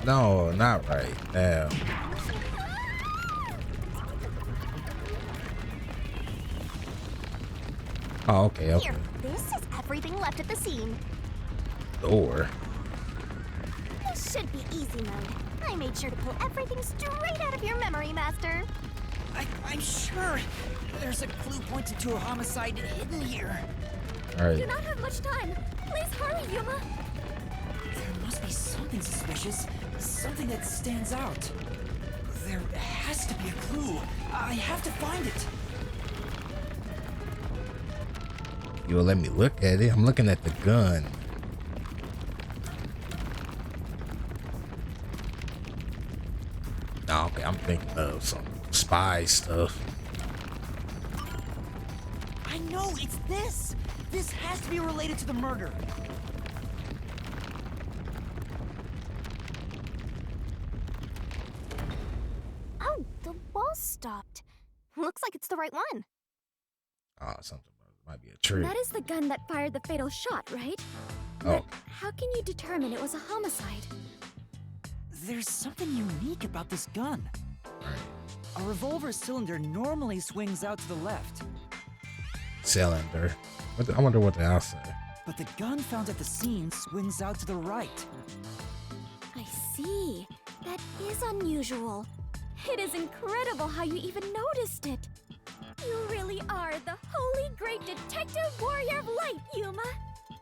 No, not right now. Oh, okay, okay. Here, this is everything left at the scene. Door. This should be easy mode. I made sure to pull everything straight out of your memory, Master. I'm sure there's a clue pointing to a homicide hidden here. All Do right. not have much time. Please hurry, Yuma. There must be something suspicious, something that stands out. There has to be a clue. I have to find it. You'll let me look at it. I'm looking at the gun. No, okay, I'm thinking of some spy stuff. I know, it's this. This has to be related to the murder. Oh, the wall stopped. Looks like it's the right one. Oh, something might be a trick. That is the gun that fired the fatal shot, right? Oh, But how can you determine it was a homicide? There's something unique about this gun. right. A revolver cylinder normally swings out to the left, Cylinder. I wonder what the house say. but the gun found at the scene swings out to the right. I see. That is unusual. It is incredible how you even noticed it. You really are the holy great detective warrior of light, Yuma.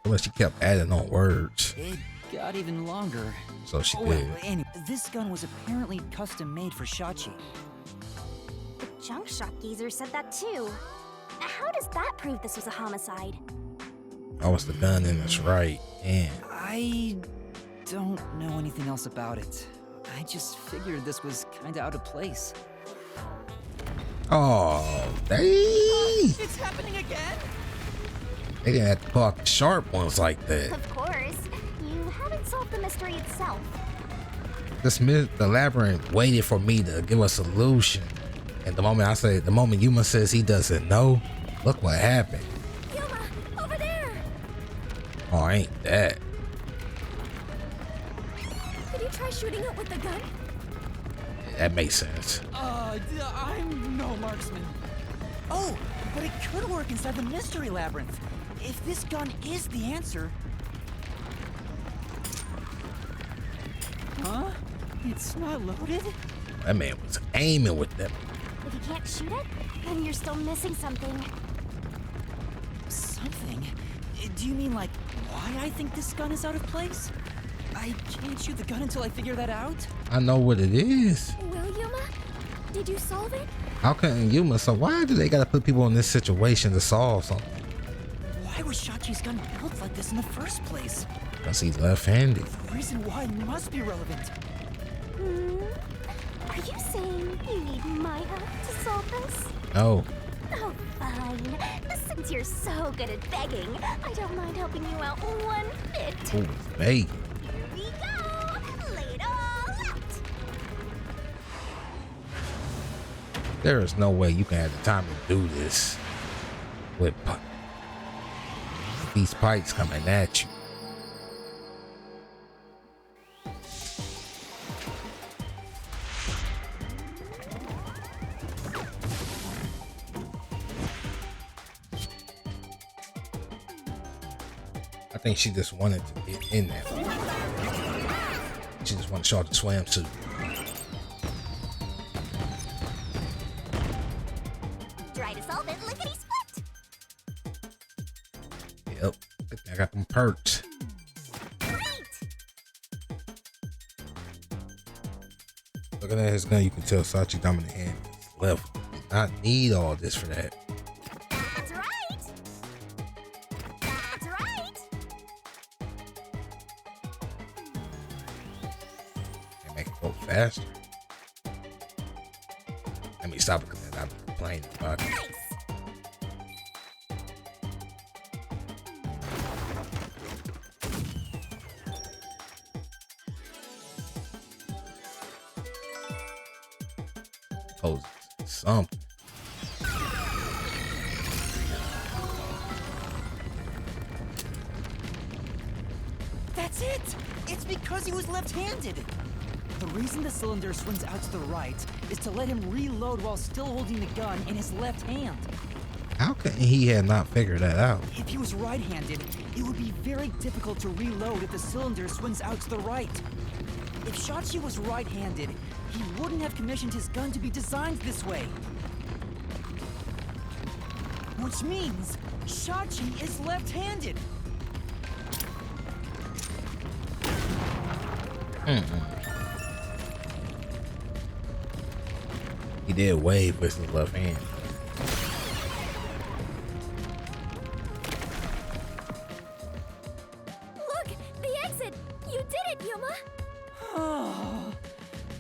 Unless she kept adding on words. It got even longer. So she Well, did. anyway, this gun was apparently custom made for Shachi. The junk shop geezer said that too. How does that prove this was a homicide? Oh, it's the gun and it's right. Damn. I don't know anything else about it. I just figured this was kinda out of place. Oh, dang. It's happening again? They didn't have to pull out the sharp ones like that. Of course. You haven't solved the mystery itself. The labyrinth waited for me to give a solution. And the moment Yuma says he doesn't know, look what happened. Yuma, over there! Oh, ain't that. Did you try shooting it with the gun? That makes sense. I'm no marksman. Oh, but it could work inside the mystery labyrinth. If this gun is the answer... Huh? It's not loaded? That man was aiming with them. If you can't shoot it, then you're still missing something. Something? Do you mean like why I think this gun is out of place? I can't shoot the gun until I figure that out? I know what it is. Well, Yuma, did you solve it? How can Yuma? So why do they gotta put people in this situation to solve something? Why was Shachi's gun built like this in the first place? Because he's left-handed. The reason why must be relevant. Are you saying you need my help to solve this? No. Oh, fine. Since you're so good at begging, I don't mind helping you out one bit. Who was begging? Here we go! Lay it all out! There is no way you can have the time to do this with these pipes coming at you. I think she just wanted to get in there. She just wanted to show off the swimsuit. Try to solve it, lickety split! Yep, I got them perks. Great! Looking at his gun, you can tell Sachi dominant hand is level. I need all this for that. That's right! That's right! And make it go faster. Let me stop it because then I'll be complaining about it. Nice! Poses something. That's it! It's because he was left-handed! The reason the cylinder swings out to the right is to let him reload while still holding the gun in his left hand. How can he have not figured that out? If he was right-handed, it would be very difficult to reload if the cylinder swings out to the right. If Shachi was right-handed, he wouldn't have commissioned his gun to be designed this way. Which means Shachi is left-handed. He did wave with his left hand. Look, the exit! You did it, Yuma! Oh,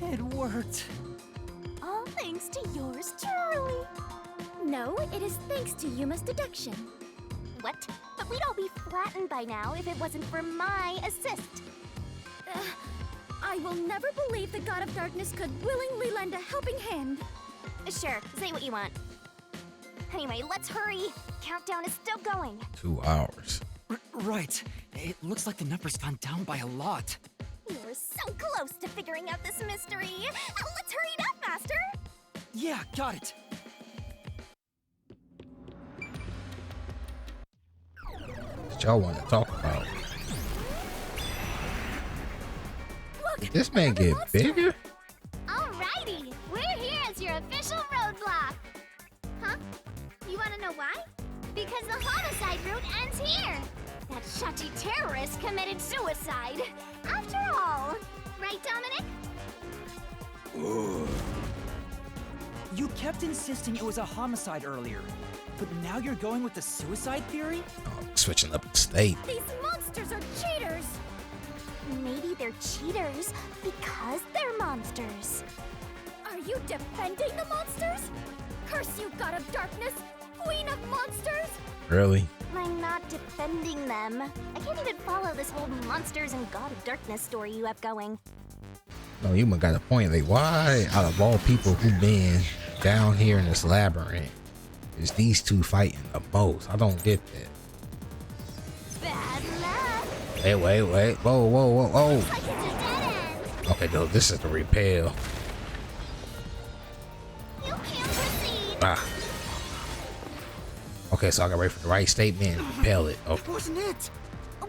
it worked. All thanks to yours truly. No, it is thanks to Yuma's deduction. What? But we'd all be flattened by now if it wasn't for my assist. I will never believe the God of Darkness could willingly lend a helping hand. Sure, say what you want. Anyway, let's hurry. Countdown is still going. 2 hours. Right. It looks like the number's gone down by a lot. You're so close to figuring out this mystery. Let's hurry it up, Master. Yeah, got it. What y'all want to talk about? Look, Did this man get bigger? Alrighty, we're here as your official roadblock. Huh? You want to know why? Because the homicide route ends here. That Shachi terrorist committed suicide. After all. Right, Dominic? You kept insisting it was a homicide earlier, but now you're going with the suicide theory? Oh, switching up the state. these monsters are cheaters! Maybe they're cheaters because they're monsters. Are you defending the monsters? Curse you, God of Darkness! Queen of monsters! Really? I'm not defending them. I can't even follow this whole monsters and God of Darkness story you have going. No, Yuma got a point. Like, why, out of all people who been down here in this labyrinth, is these two fighting the most? I don't get that. Bad luck. Wait. Whoa. Looks like it's a dead end. Okay, no, this is the repel. You can't proceed. Ah. Okay, so I gotta wait for the right statement and repel it. Okay. Wasn't it?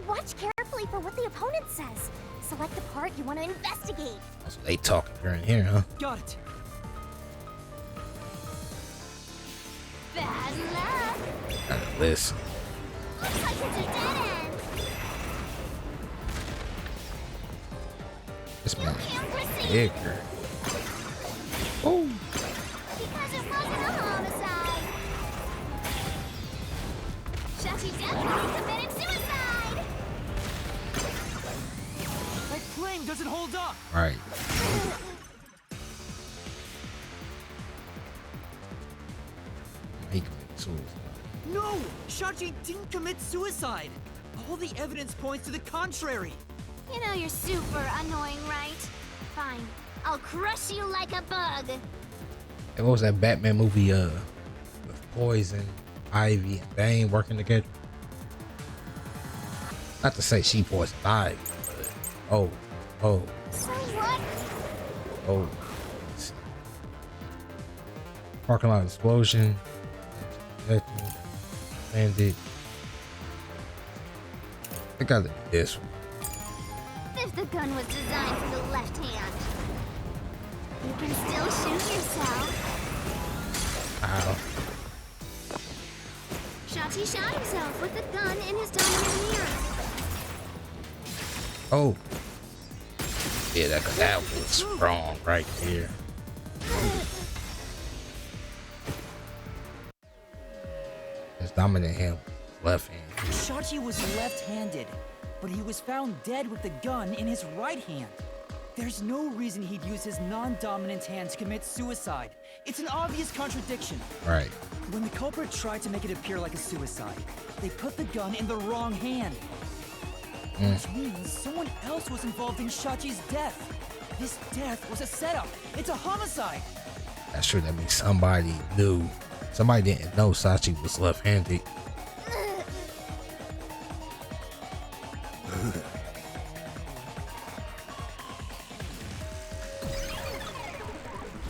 Watch carefully for what the opponent says. Select the part you want to investigate. So they talking during here, huh? Got it. Bad luck. Gotta listen. Looks like it's a dead end. This man Can't proceed. is bigger. Oh. Because it wasn't a homicide. Shachi definitely committed suicide. That claim doesn't hold up. All right. He committed suicide. No! Shachi didn't commit suicide. All the evidence points to the contrary. You know you're super annoying, right? Fine. I'll crush you like a bug. And what was that Batman movie? With Poison, Ivy, and Bane working together. Not to say she poisoned Ivy, but oh. So what? Oh. Parking lot explosion. Bandit. I got this one. If the gun was designed for the left hand, you can still shoot yourself. Ow. Shachi shot himself with the gun in his dominant mirror. Oh. Yeah, that was strong right there. His dominant hand, left hand. Shachi was left-handed, but he was found dead with the gun in his right hand. There's no reason he'd use his non-dominant hand to commit suicide. It's an obvious contradiction. Right. When the culprit tried to make it appear like a suicide, they put the gun in the wrong hand. Which means someone else was involved in Shachi's death. This death was a setup. It's a homicide. That's true. That means somebody knew. Somebody didn't know Sachi was left-handed.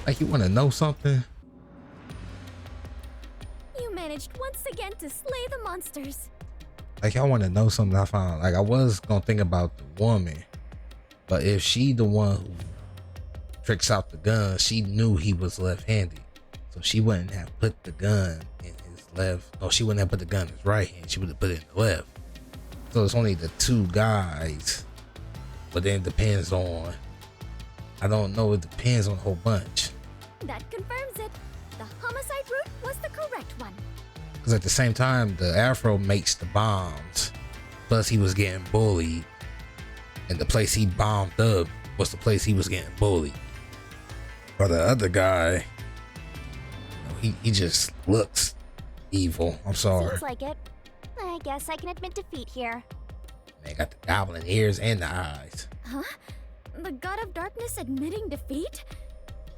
Like, you want to know something? You managed once again to slay the monsters. Like, y'all want to know something I found? Like, I was gonna think about the woman, but if she the one who tricks out the gun, she knew he was left-handed, so she wouldn't have put the gun in his left. No, she wouldn't have put the gun in his right hand. She would have put it in the left. So it's only the two guys, but then it depends on, I don't know, it depends on a whole bunch. That confirms it. The homicide route was the correct one. Because at the same time, the Afro makes the bombs, plus he was getting bullied, and the place he bombed up was the place he was getting bullied. Or the other guy, he just looks evil. I'm sorry. Seems like it. I guess I can admit defeat here. Man, got the goblin ears and the eyes. Huh? The God of Darkness admitting defeat?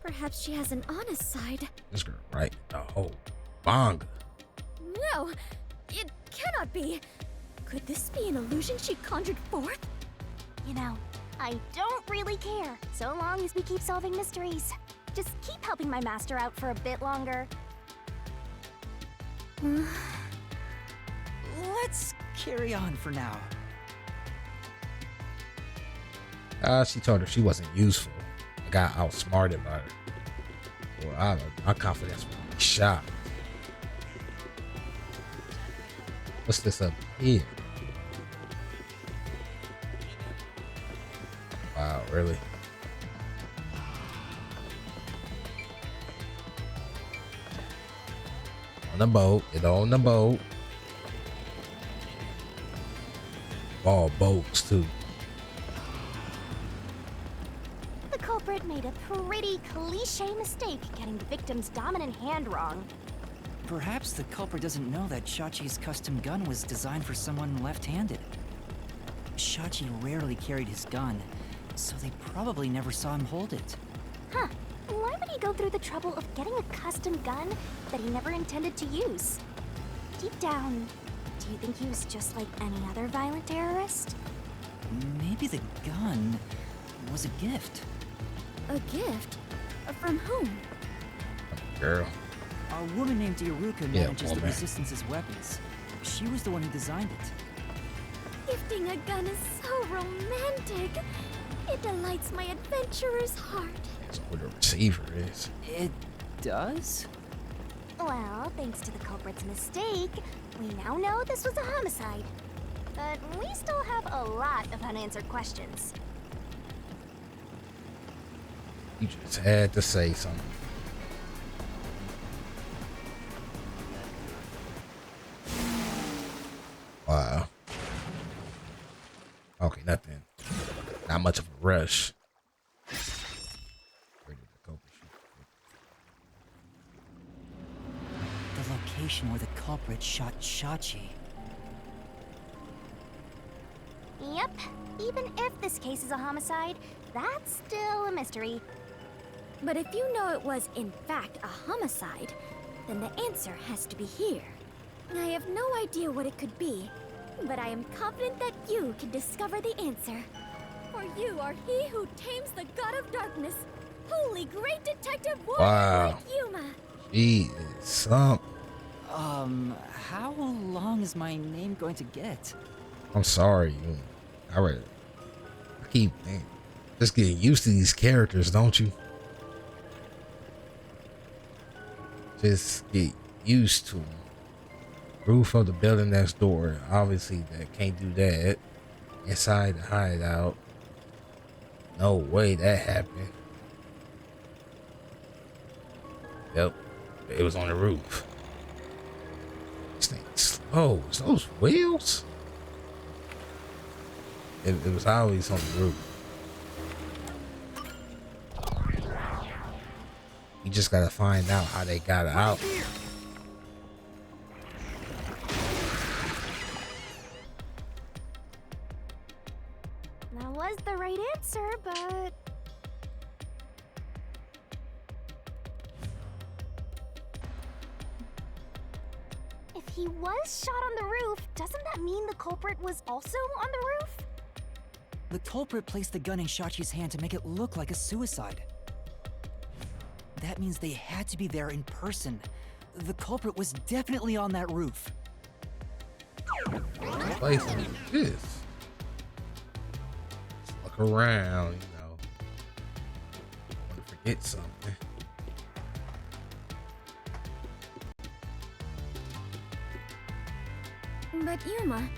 Perhaps she has an honest side. This girl write the whole manga. No, it cannot be. Could this be an illusion she conjured forth? You know, I don't really care, so long as we keep solving mysteries. Just keep helping my master out for a bit longer. Let's carry on for now. She told her she wasn't useful. I got outsmarted by her. Well, my confidence would be shot. What's this up here? Wow, really? On the boat. Get on the boat. All boats, too. The culprit made a pretty cliche mistake getting the victim's dominant hand wrong. Perhaps the culprit doesn't know that Shachi's custom gun was designed for someone left-handed. Shachi rarely carried his gun, so they probably never saw him hold it. Huh. Why would he go through the trouble of getting a custom gun that he never intended to use? Deep down, do you think he was just like any other violent terrorist? Maybe the gun was a gift. A gift? From whom? Girl. A woman named Iruka Yeah, manages the woman. Resistance's weapons. She was the one who designed it. Gifting a gun is so romantic. It delights my adventurer's heart. That's what a receiver is. It does? Well, thanks to the culprit's mistake, we now know this was a homicide. But we still have a lot of unanswered questions. You just had to say something. Wow. Okay, nothing. Not much of a rush. Where did the culprit shoot? The location where the culprit shot Shachi. Yep, even if this case is a homicide, that's still a mystery. But if you know it was, in fact, a homicide, then the answer has to be here. I have no idea what it could be, but I am confident that you can discover the answer. For you are he who tames the God of Darkness, holy great detective warrior Wow. Yuma. She is some. How long is my name going to get? I'm sorry. I keep just getting used to these characters, don't you? Just get used to them. Roof of the building next door. Obviously, that can't do that. Inside the hideout. No way that happened. Yep. It was on the roof. This thing's slow. Is those wheels? It was always on the roof. You just gotta find out how they got it out. That was the right answer, but... If he was shot on the roof, doesn't that mean the culprit was also on the roof? The culprit placed the gun in Shachi's hand to make it look like a suicide. That means they had to be there in person. The culprit was definitely on that roof. What place is this? Let's look around, you know. I want to forget something. But Yuma,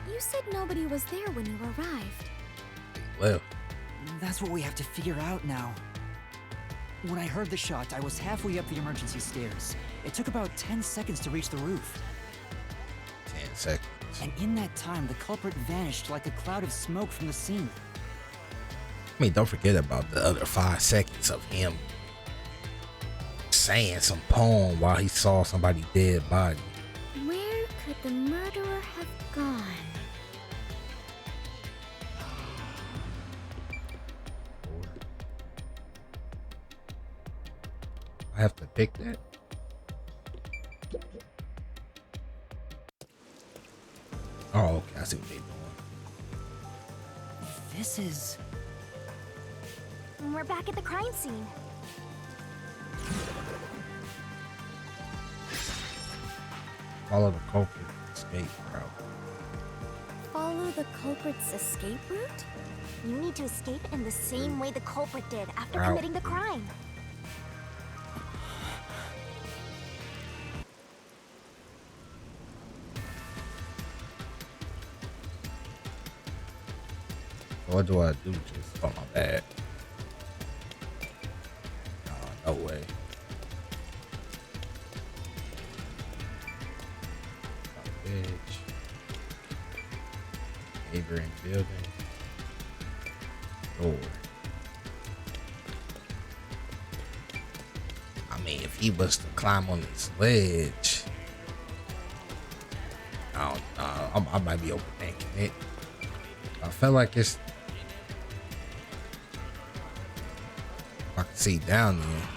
you said nobody was there when you arrived. Well, That's what we have to figure out now. When I heard the shot, I was halfway up the emergency stairs. It took about 10 seconds to reach the roof. 10 seconds. And in that time, the culprit vanished like a cloud of smoke from the scene. I mean, don't forget about the other 5 seconds of him saying some poem while he saw somebody's dead body. Where could the murderer have gone? I have to pick that. Oh, okay. I see what they're doing. This is... We're back at the crime scene. Follow the culprit escape route. Follow the culprit's escape route? You need to escape in the same way the culprit did after Route. committing the crime. What do I do? Just on my bad. No way. Bitch. Neighboring building. Door. I mean, if he was to climb on this ledge, I don't know. I might be overthinking it. I felt like it's. I can see down there.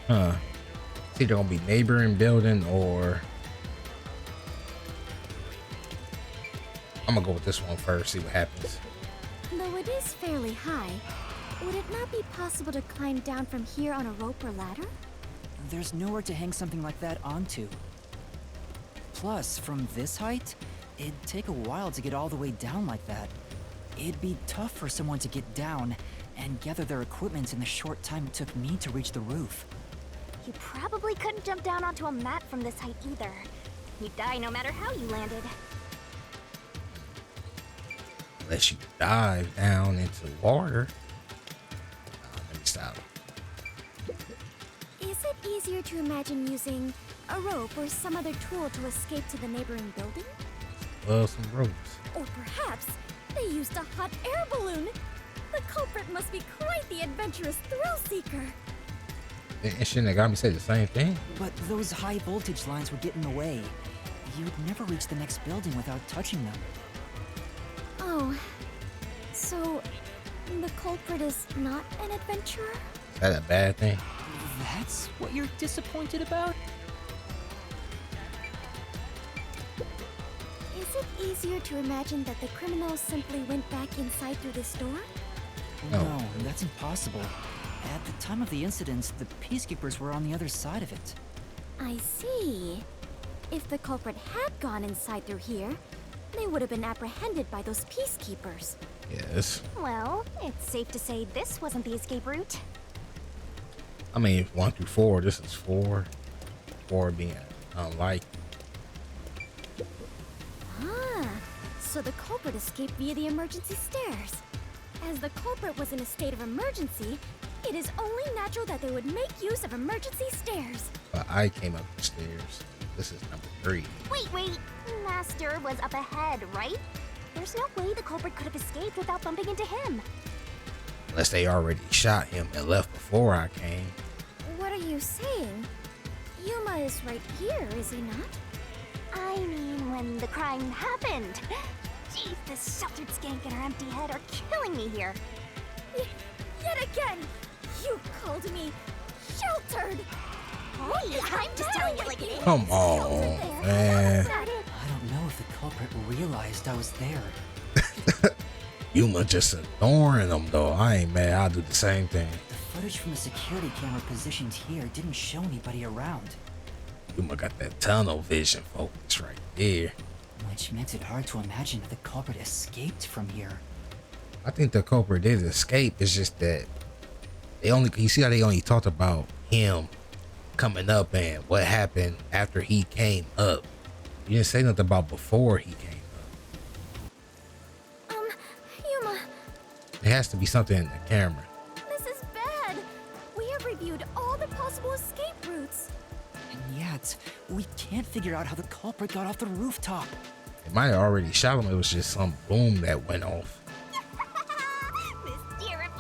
Huh. It's either gonna be neighboring building or I'm gonna go with this one first, see what happens. Though it is fairly high, would it not be possible to climb down from here on a rope or ladder? There's nowhere to hang something like that onto. Plus, from this height, it'd take a while to get all the way down like that. It'd be tough for someone to get down and gather their equipment in the short time it took me to reach the roof. You probably couldn't jump down onto a mat from this height either. You'd die no matter how you landed. Unless you dive down into water. Let me stop. Is it easier to imagine using a rope or some other tool to escape to the neighboring building? Well, some ropes. Or perhaps they used a hot air balloon? The culprit must be quite the adventurous thrill-seeker. And Shinigami said the same thing. But those high voltage lines would get in the way. You'd never reach the next building without touching them. Oh, so the culprit is not an adventurer? Is that a bad thing? That's what you're disappointed about? Is it easier to imagine that the criminals simply went back inside through this door? No, that's impossible. At the time of the incident, the peacekeepers were on the other side of it. I see. If the culprit had gone inside through here, they would have been apprehended by those peacekeepers. Yes. Well, it's safe to say this wasn't the escape route. I mean, 1 through 4. This is 4. 4 being unlike. Ah, so the culprit escaped via the emergency stairs. As the culprit was in a state of emergency, it is only natural that they would make use of emergency stairs. But I came up the stairs. This is number 3. Wait. Master was up ahead, right? There's no way the culprit could have escaped without bumping into him. Unless they already shot him and left before I came. What are you saying? Yuma is right here, is he not? I mean, when the crime happened. Jeez, this sheltered skank and her empty head are killing me here. Yet again, you called me sheltered. Hey, I'm just telling you like it is. Come on, man. I don't know if the culprit realized I was there. Yuma just ignoring them though. I ain't mad. I'll do the same thing. The footage from the security camera positioned here didn't show anybody around. Yuma got that tunnel vision focus right there. Which makes it hard to imagine that the culprit escaped from here. I think the culprit did escape. It's just that you see how they only talked about him coming up and what happened after he came up. You didn't say nothing about before he came up. Yuma, It has to be something in the camera. this is bad. We have reviewed all the possible escape routes. And yet, we can't figure out how the culprit got off the rooftop. They might have already shot him. It was just some boom that went off. Mysterious.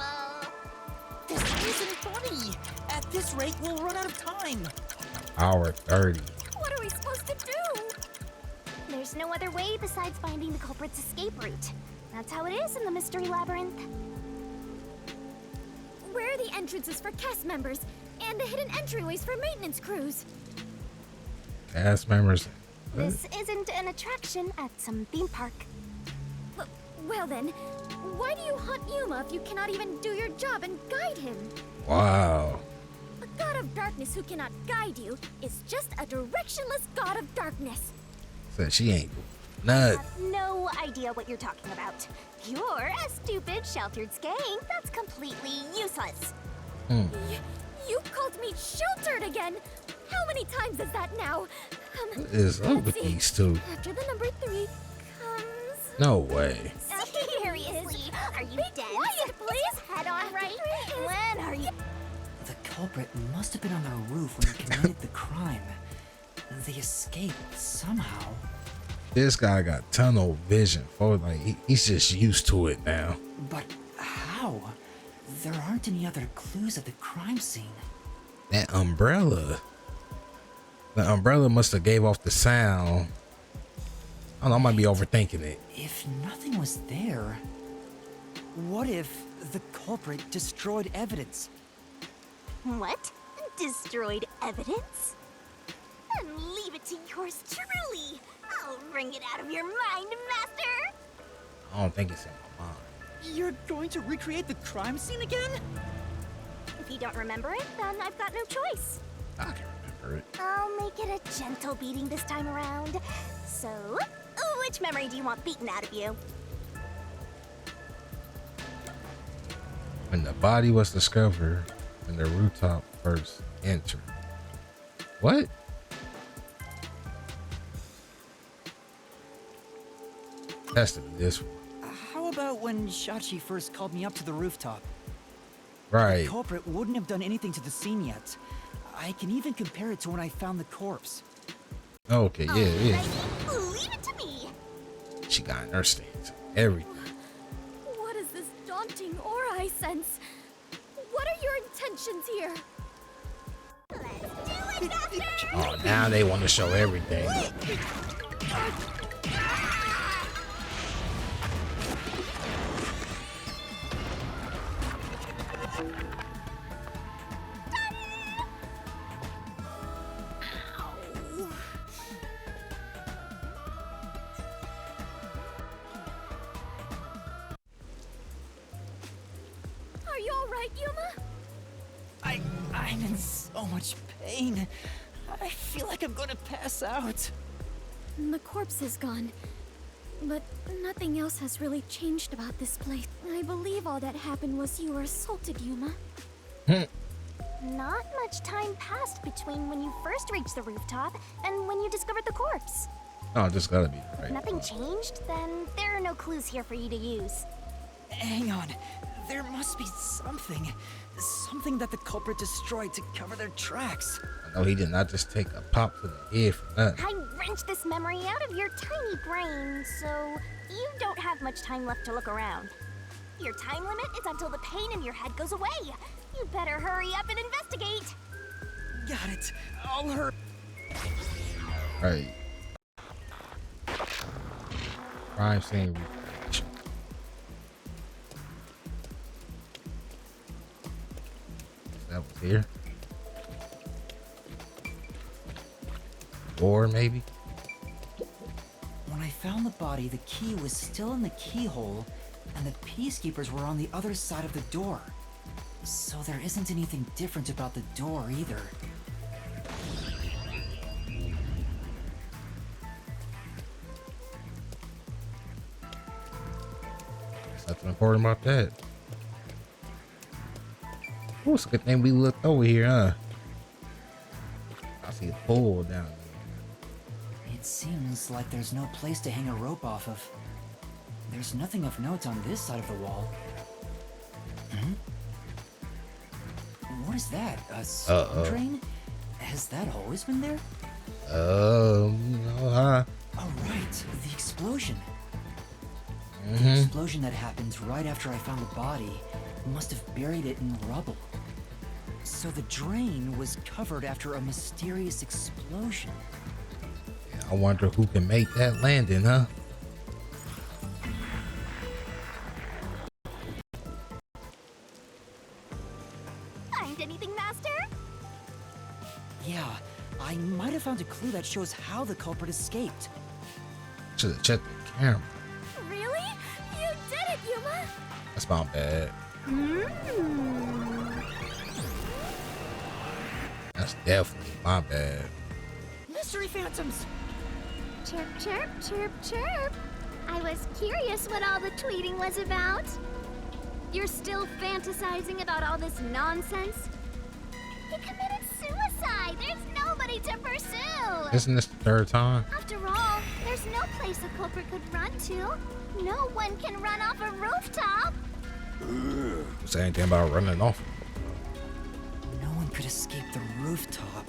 This isn't funny! At this rate, we'll run out of time! Hour 30. What are we supposed to do? There's no other way besides finding the culprit's escape route. That's how it is in the mystery labyrinth. Where are the entrances for cast members and the hidden entryways for maintenance crews? Cast members. This isn't an attraction at some theme park. Well then, why do you hunt Yuma if you cannot even do your job and guide him? Wow. A god of darkness who cannot guide you is just a directionless god of darkness. Said she ain't nut. No idea what you're talking about. You're a stupid, sheltered skank that's completely useless. You called me sheltered again. How many times is that now? What is up with let's see. these two? After the number 3 comes... No way. Seriously, are you dead? Quiet, please. Head on right. When are you? The culprit must have been on the roof when he committed the crime. They escaped somehow. This guy got tunnel vision. For like he's just used to it now. But how? There aren't any other clues at the crime scene. That umbrella. The umbrella must have gave off the sound. I don't know, I might be overthinking it. If nothing was there, what if the culprit destroyed evidence? What? Destroyed evidence? And leave it to yours truly. I'll wring it out of your mind, Master. I don't think it's in my mind. You're going to recreate the crime scene again? If you don't remember it, then I've got no choice. I can remember it. I'll make it a gentle beating this time around. So, which memory do you want beaten out of you? When the body was discovered when the rooftop first entered. What? Has to be this one. How about when Shachi first called me up to the rooftop? Right. The culprit wouldn't have done anything to the scene yet. I can even compare it to when I found the corpse. Okay, yeah. Alrighty, leave it to me. She got in her stance. Everything. What is this daunting aura I sense? What are your intentions here? Let's do it, Master! Oh, now they want to show everything. Are you alright, Yuma? I'm in so much pain. I feel like I'm gonna pass out. The corpse is gone. But nothing else has really changed about this place. I believe all that happened was you were assaulted, Yuma. Not much time passed between when you first reached the rooftop and when you discovered the corpse. Oh, just gotta be right. If nothing changed, then there are no clues here for you to use. Hang on. There must be something. Something that the culprit destroyed to cover their tracks. I know he did not just take a pop to the head for nothing. I wrenched this memory out of your tiny brain, so you don't have much time left to look around. Your time limit is until the pain in your head goes away. You better hurry up and investigate. Got it. I'll hurry. Right. Crime scene recreation. That was here. Or maybe. When I found the body, the key was still in the keyhole, and the peacekeepers were on the other side of the door. So there isn't anything different about the door either. Nothing important about that. Oh, it's a good thing we looked over here, huh? I see a pole down there. It seems like there's no place to hang a rope off of. There's nothing of note on this side of the wall. What is that? A storm drain? Has that always been there? No, huh? Oh, right. The explosion. The explosion that happened right after I found the body must have buried it in rubble. So the drain was covered after a mysterious explosion. I wonder who can make that landing, huh? Find anything, Master? Yeah, I might have found a clue that shows how the culprit escaped. Should have checked the camera. Really? You did it, Yuma! That's my bad. That's definitely my bad. Mystery phantoms! Chirp, chirp, chirp, chirp. I was curious what all the tweeting was about. You're still fantasizing about all this nonsense? He committed suicide. There's nobody to pursue. Isn't this the third time? After all, there's no place a culprit could run to. No one can run off a rooftop. Say anything about running off. No one could escape the rooftop.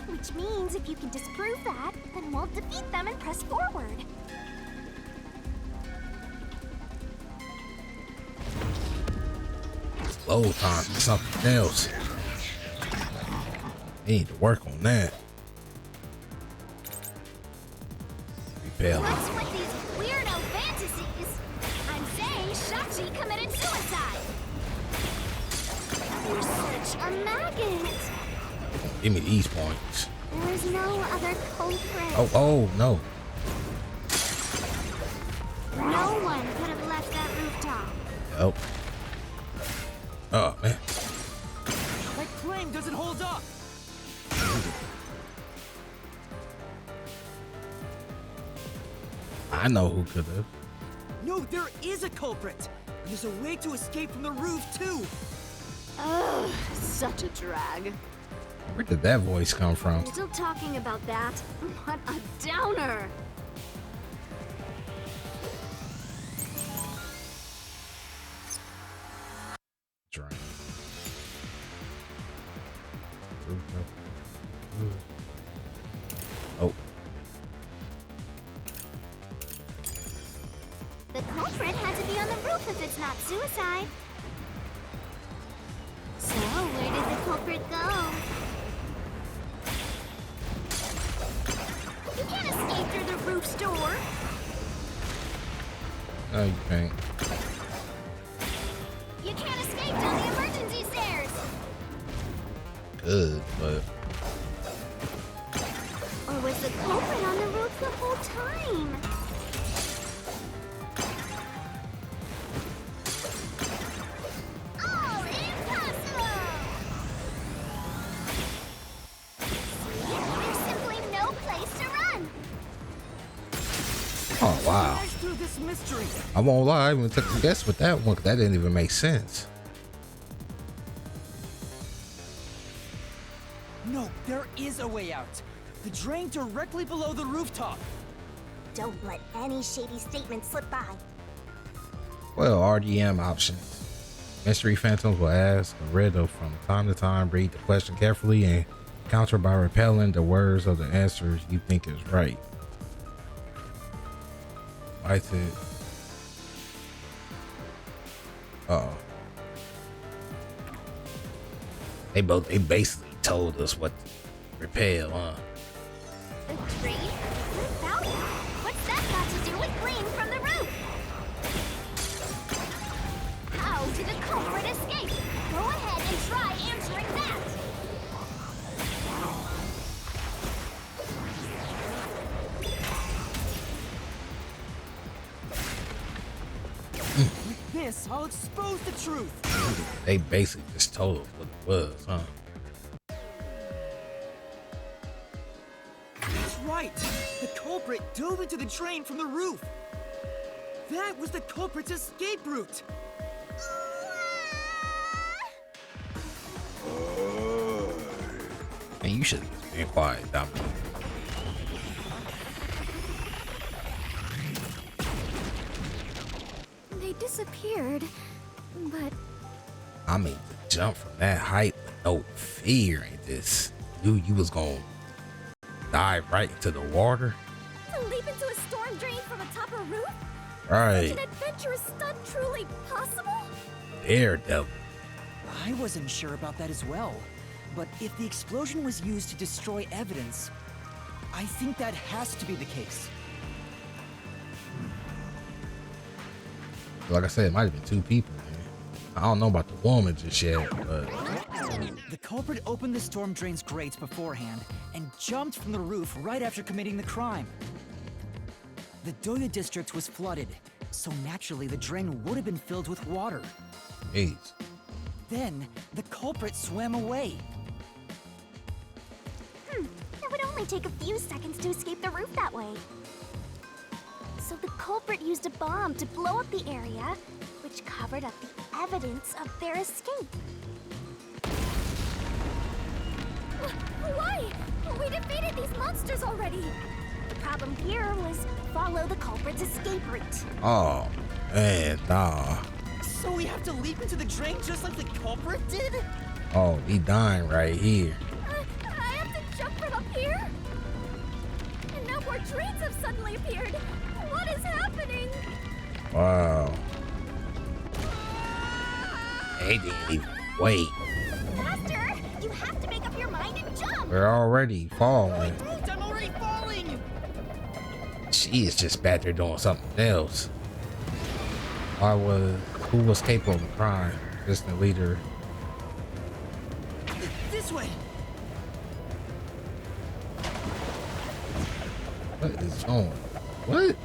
Which means if you can disprove that, then we'll defeat them and press forward. Load time for something else. Need to work on that. Repel. What's with these weirdo fantasies? I'm saying Shachi committed suicide. You're such a maggot. Give me these points. There is no other culprit. Oh, no. No one could have left that rooftop. Yep. Oh, man. That claim doesn't hold up! I know who could have. No, there is a culprit! There's a way to escape from the roof, too! Ugh, such a drag. Where did that voice come from? Still talking about that? What a downer! Drain. Oh. The culprit had to be on the roof if it's not suicide. So, where did the culprit go? You can't escape through the roof's door. No, you can't. You can't escape down the emergency stairs. Good, but Or was the culprit on the roof the whole time? Oh, impossible! There's simply no place to run. oh wow. Smash through this mystery! I won't lie, I even took a guess with that one, 'cause that didn't even make sense. No, there is a way out! The drain directly below the rooftop! Don't let any shady statement slip by. Well, RDM options. Mystery Phantoms will ask a riddle from time to time. Read the question carefully and counter by repelling the words of the answers you think is right. I said, uh-oh. They basically told us what to repel, huh? The drain? Without it? What's that got to do with fleeing from the roof? How did the culprit escape? Go ahead and try answering that. this, I'll expose the truth. They basically just told us what it was, huh? That's right. The culprit dove into the drain from the roof. That was the culprit's escape route. And you should have been quiet, Dominic. They disappeared, but I mean, to jump from that height with no fear ain't this. Knew you was gonna dive right into the water. to leap into a storm drain from atop a roof? Right. Such an adventurous stunt truly possible? Daredevil. I wasn't sure about that as well. But if the explosion was used to destroy evidence, I think that has to be the case. Like I said, it might have been two people, man. I don't know about the woman just yet, but The culprit opened the storm drain's grates beforehand and jumped from the roof right after committing the crime. The Doya district was flooded, so naturally the drain would have been filled with water. jeez. Then, the culprit swam away. It would only take a few seconds to escape the roof that way. So the culprit used a bomb to blow up the area, which covered up the evidence of their escape. Why? We defeated these monsters already. The problem here was follow the culprit's escape route. Oh, man, nah. So we have to leap into the drain just like the culprit did? Oh, he dying right here. I have to jump from up here? And now more drains have suddenly appeared. What is happening? Wow. They didn't even wait. Faster! You have to make up your mind and jump! We're already falling. I'm already falling! She is just back there doing something else. Who was capable of crime? Just the leader. This way! What is going? What?